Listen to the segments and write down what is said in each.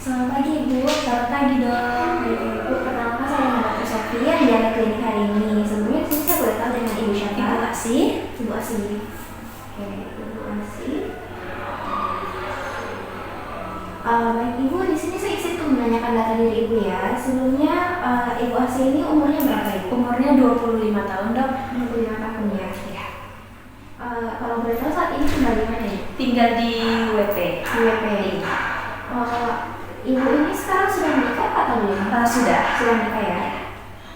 Selamat pagi Ibu. Selamat pagi dong. Ibu, perkenalkan saya dengan Dr. Sofia di Dialog Klinik hari ini. Sebelumnya di sini saya boleh tahu dengan Ibu siapa? Ibu Asih. Ibu Asih. Oke, Ibu Asih. Baik Ibu, di sini saya izin untuk menanyakan data diri Ibu ya. Sebelumnya Ibu Asih ini umurnya berapa Ibu? Umurnya 25 tahun dok. 25 tahun ya. Ya. Kalau boleh tahu saat ini tinggal di mana Ibu? Tinggal di WP. Di WP. Ibu ini sekarang sudah menikah atau belum? Sudah. Sudah menikah ya.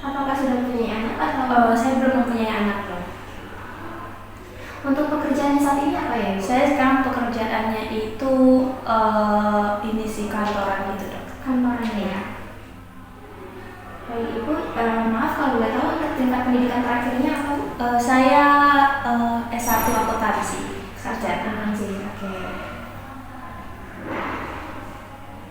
Apakah sudah mempunyai anak atau? Saya belum mempunyai anak dok. Untuk pekerjaannya saat ini apa ya Ibu? Saya sekarang pekerjaannya itu ini sih kantoran gitu dok. Kantoran ya. Baik Ibu, maaf kalau boleh tahu untuk tingkat pendidikan terakhirnya apa Bu? Saya S1 akuntansi. Sarjana sih, oke.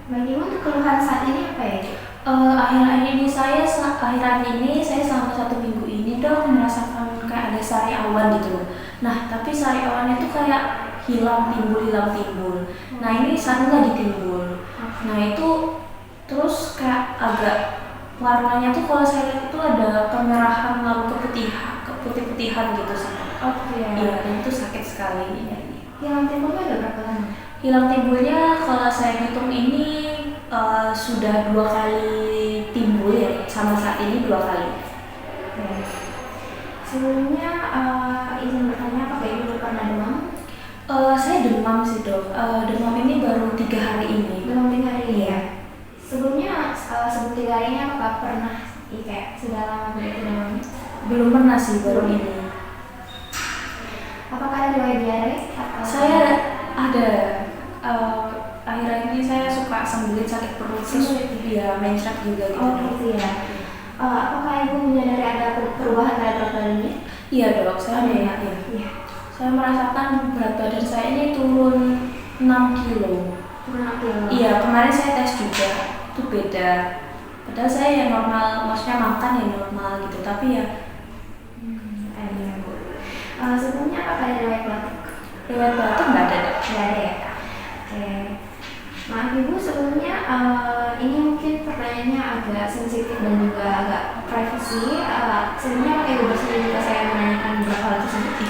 Baik Ibu, untuk keluhan saat ini apa ya? Akhir-akhir ini saya selama 1 minggu ini dok merasakan kayak ada sari awan gitu loh. Nah tapi sari awannya tuh kayak hilang timbul. Nah ini saat ini lagi timbul. Nah itu terus kayak agak warnanya tuh kalau saya lihat itu ada kemerahan lalu keputih-putihan gitu sih. Oke. Iya, dan itu sakit sekali ini. Hilang timbulnya ada berapa lama? Hilang timbulnya kalau saya hitung ini sudah 2 kali timbul ya, sama saat ini 2 kali. Oke. Sebelumnya izin bertanya apakah Ibu pernah demam? Saya demam sih dok. Demam ini baru 3 hari ini. Demam 3 hari ini ya? Sebelumnya sebelum 3 hari ini apakah pernah kayak sudah lama begitu demamnya? Belum pernah sih, baru ini. Apakah ada riwayat diare? Saya ada. Akhir-akhir ini saya suka sembelit, sakit perut, ya mencret juga gitu. Oh gitu ya. Apakah Ibu menyadari ada perubahan terhadap berat badannya? Iya dok, saya melihat ya. Iya. Saya merasakan berat badan saya ini turun 6 kilo. Turun 6 kilo? Iya, kemarin saya tes juga, itu beda. Padahal saya ya normal, maksudnya makan ya normal gitu, tapi ya. Iya Bu. Sebelumnya apakah ada riwayat batuk? Riwayat batuk nggak ada dok. Nggak ada ya? Oke. Maaf Ibu, sebelumnya ini mungkin pertanyaannya agak sensitif dan juga agak privacy. Sebelumnya apakah Ibu bersedia jika saya menanyakan beberapa hal tersebut?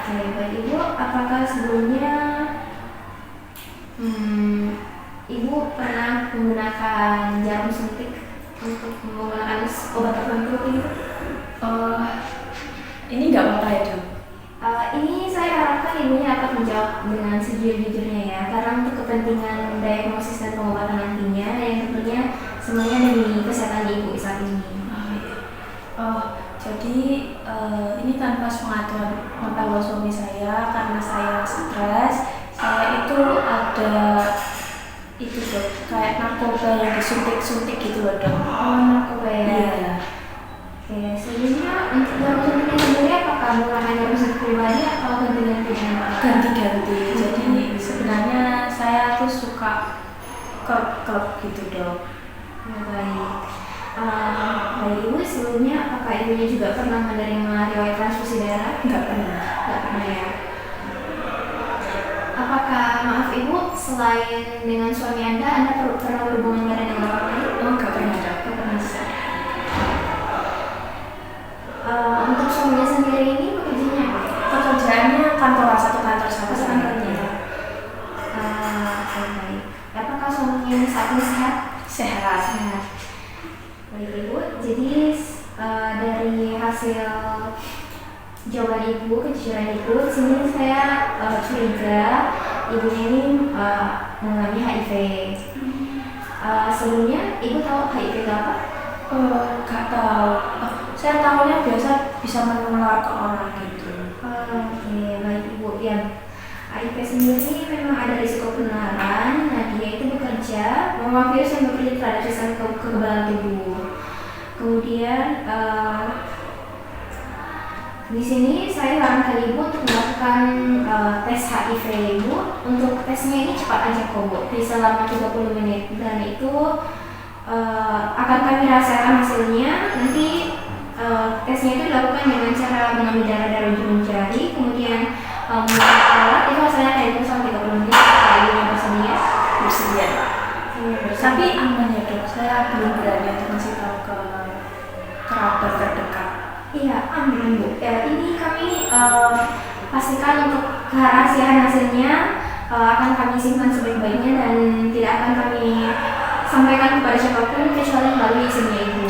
Oke, baik Ibu, apakah sebelumnya Ibu pernah menggunakan jarum suntik untuk menggunakan obat tertentu gitu? Ini nggak apa-apa ya dok. Ini saya harapkan Ibunya dapat menjawab dengan sejujur-jujurnya ya, karena untuk kepentingan diagnosis dan pengobatan nantinya yang tentunya semuanya demi kesehatan Ibu saat ini. Jadi ini tanpa pengaturan mata suami saya karena saya stres. Saya itu ada itu dok, kayak narkoba yang disuntik-suntik gitu loh dok. Oh, narkoba ya? Iya. Oke, sebelumnya untuk jarum suntiknya sendiri apakah menggunakan jarum suntik pribadi atau ganti-ganti dengan Ganti-ganti. Jadi sebenarnya saya tuh suka klub gitu dok. Ya, baik. Baik Ibu, sebelumnya apakah Ibunya juga pernah menerima riwayat transfusi darah? Nggak pernah. Nggak pernah ya. Apakah, maaf Ibu, selain dengan suami Anda pernah berhubungan badan dengan orang lain? Oh, nggak pernah dok. Nggak pernah. Untuk suaminya sendiri ini pekerjaannya apa? Pekerjaannya kantoran, satu kantor sama saya. Oke, baik. Apakah suaminya ini saat ini sehat? Sehat. Sehat. Baik Ibu, jadi dari hasil jawaban Ibu, kejujuran Ibu, di sini saya curiga Ibunya ini mengalami HIV. Sebelumnya Ibu tahu HIV itu apa? Nggak tahu. Saya tahunya biasa bisa menular ke orang gitu. Oke, baik Ibu. Ya, HIV sendiri memang ada risiko penularan. Nah, dia itu bekerja, memang virus yang bekerja terhadap sistem kekebalan tubuh. Kemudian di sini saya barangkali Ibu untuk melakukan tes HIV Ibu. Untuk tesnya ini cepat aja kok Bu, bisa selama 30 menit dan itu akan kami rahasiakan hasilnya. Nanti tesnya itu dilakukan dengan cara mengambil darah dari ujung jari, kemudian menggunakan alat itu hasilnya kayak itu sampai 30 menit. Apakah Ibunya bersedia? Bersedia. Oke, Tapi aman ya dok, saya belum berani untuk ngasih tahu ke kerabat terdekat. Iya, aman Bu. Ya, ini kami pastikan untuk kerahasiaan hasilnya akan kami simpan sebaik-baiknya dan tidak akan kami sampaikan kepada siapapun kecuali melalui izinnya Ibu.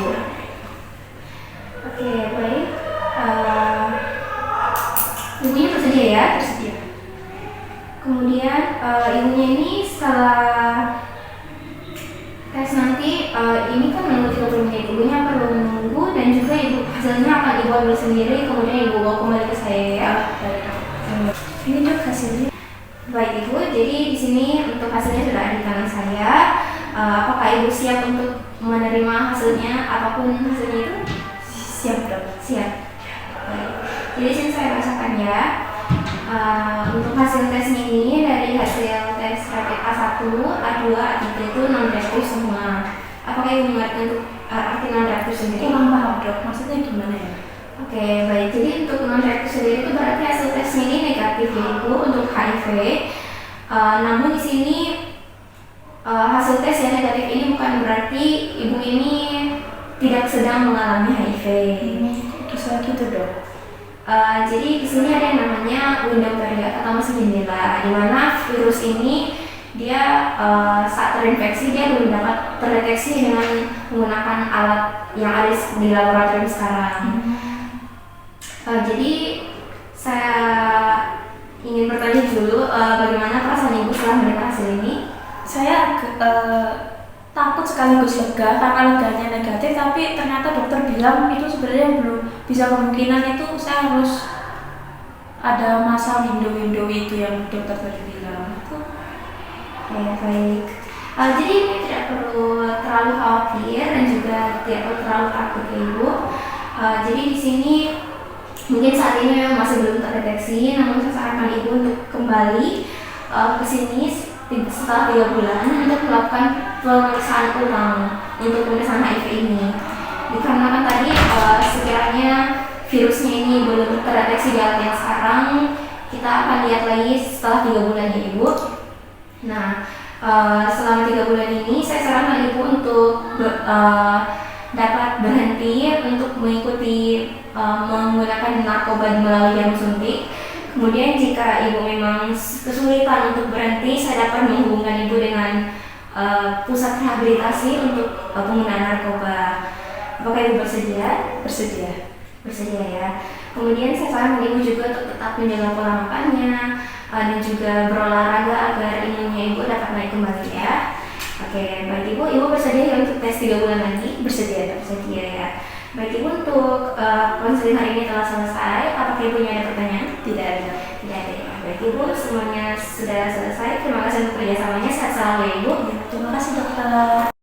Oke, baik. Ibunya bersedia ya? Bersedia. Kemudian ibunya ini setelah tes nanti ini kan menunggu 30 menit, ibunya perlu menunggu dan juga ibu hasilnya akan ibu ambil sendiri kemudian ibu bawa kembali ke saya ya. Ini dok hasilnya. Baik Ibu, jadi di sini untuk hasilnya sudah ada di tangan saya. Apakah Ibu siap untuk menerima hasilnya, apapun hasilnya itu? Siap dok. Siap. Baik. Jadi sini saya bacakan ya. Untuk hasil tesnya ini dari hasil tes rapid A1, A2, A3 itu non-reaktif semua. Apakah Ibu mengerti untuk arti non-reaktif sendiri? Kurang paham dok, maksudnya gimana ya? Oke, baik. Jadi untuk non-reaktif sendiri itu berarti hasil tesnya ini negatif ya Ibu untuk HIV. Namun di sini hasil tes yang negatif ini bukan berarti Ibu ini tidak sedang mengalami HIV. Bisa gitu dok. Jadi di sini ada yang namanya window period atau masa jendela, di mana virus ini dia saat terinfeksi dia belum dapat terdeteksi dengan menggunakan alat yang ada di laboratorium sekarang. Jadi saya ingin bertanya dulu bagaimana perasaan Ibu setelah mendengar hasil ini? Saya takut sekaligus lega karena leganya negatif, tapi ternyata dokter bilang itu sebenarnya belum bisa, kemungkinan itu saya harus ada masa window itu yang dokter tadi bilang. Ya, baik. Jadi ini tidak perlu terlalu khawatir dan juga tidak perlu terlalu takut ya Ibu. Jadi di sini mungkin saat ini memang masih belum terdeteksi, namun saya sarankan Ibu untuk kembali ke sini setelah 3 bulan untuk melakukan pemeriksaan ulang untuk pemeriksaan HIV ini. Dikarenakan tadi sekiranya virusnya ini belum terdeteksi di alat yang sekarang, kita akan lihat lagi setelah 3 bulan ya Ibu. Nah, selama 3 bulan ini saya sarankan Ibu untuk dapat berhenti untuk mengikuti menggunakan narkoba melalui jarum suntik. Kemudian jika Ibu memang kesulitan untuk berhenti, saya dapat menghubungkan Ibu dengan pusat rehabilitasi untuk penggunaan narkoba. Apakah Ibu bersedia? Bersedia. Bersedia ya. Kemudian saya sarankan Ibu juga untuk tetap menjaga pola makannya dan juga berolahraga agar imunnya Ibu dapat naik kembali ya. Oke, baik Ibu bersedia ya untuk tes 3 bulan lagi? Bersedia. Bersedia ya. Baik Ibu, untuk konseling hari ini telah selesai. Apakah Ibunya ada pertanyaan? Tidak ada. Tidak ada ya. Baik Ibu, semuanya sudah selesai. Terima kasih untuk kerjasamanya. Sehat selalu ya Ibu. Terima kasih dokter.